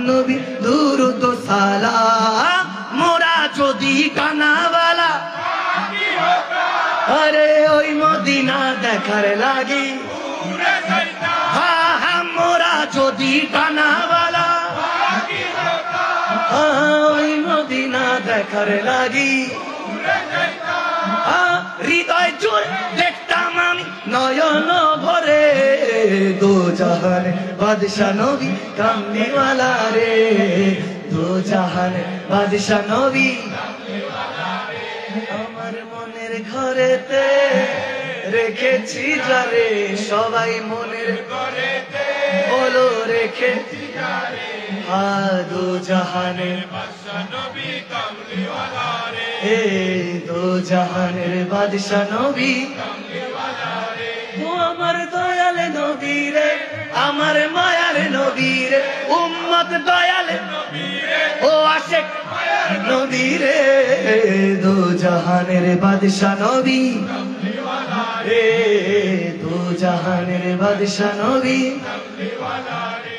নবী দুরুদ ও সালাম মোরা যদি কানাওয়ালা আরে ওই মদিনা দেখার লাগি হ্যাঁ হ্যাঁ মোরা যদি কানাওয়ালা ওই মদিনা দেখার লাগি হৃদয় জুড়ে দেখতাম আমি নয়ন ভরে দো জাহান বাদশা নবী কামলিওয়ালা রে দো জাহান বাদশা নবী আমার মনের ঘরেতে রেখেছি যারে সবাই মনের ঘরেতে বলো রেখেছি যারে দো জাহানের বাদশা নবী কামলিওয়ালা রে দো জাহানের বাদশা নবী কামলিওয়ালা রে ও আমার দয়াল নবী রে আমার মায়ার নবী রে উম্মত দয়াল নবী রে ও আশিক মায়ার নবী রে দো জাহানের বাদশা নবী কামলিওয়ালা রে দো জাহানের বাদশা নবী কামলিওয়ালা রে